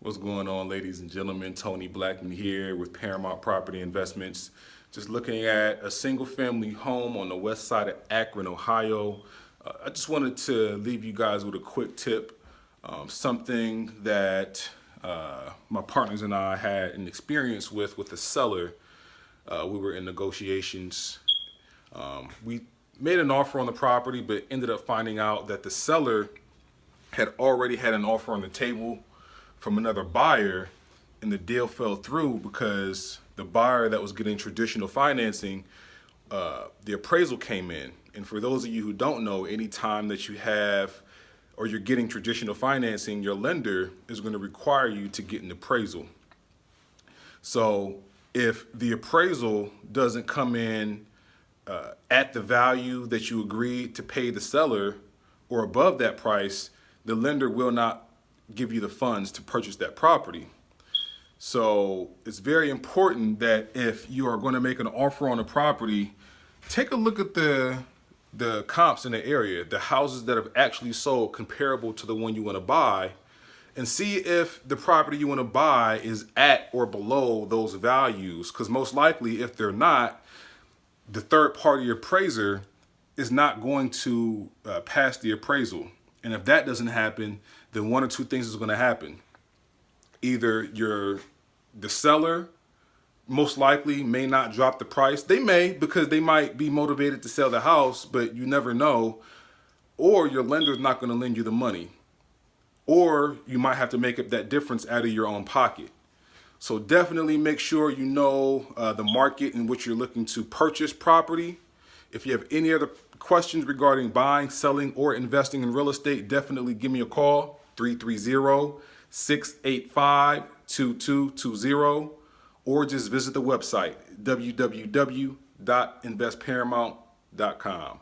What's going on, ladies and gentlemen? Tony Blackman here with Paramount Property Investments. Just looking at a single family home on the west side of Akron, Ohio. I just wanted to leave you guys with a quick tip. Something that my partners and I had an experience with the seller. We were in negotiations. We made an offer on the property, but ended up finding out that the seller had already had an offer on the table from another buyer, and the deal fell through because the buyer that was getting traditional financing, the appraisal came in. And for those of you who don't know, anytime that you have or you're getting traditional financing, your lender is going to require you to get an appraisal. So if the appraisal doesn't come in at the value that you agreed to pay the seller or above that price, the lender will not give you the funds to purchase that property. So it's very important that if you are going to make an offer on a property, take a look at the comps in the area, the houses that have actually sold comparable to the one you want to buy, and see if the property you want to buy is at or below those values. Because most likely, if they're not, the third party appraiser is not going to pass the appraisal. And if that doesn't happen, then one or two things is going to happen. Either the seller most likely may not drop the price. They may, because they might be motivated to sell the house, but you never know. Or your lender is not going to lend you the money. Or you might have to make up that difference out of your own pocket. So definitely make sure you know the market in which you're looking to purchase property. If you have any other questions regarding buying, selling, or investing in real estate, definitely give me a call, 330-685-2220, or just visit the website, www.investparamount.com.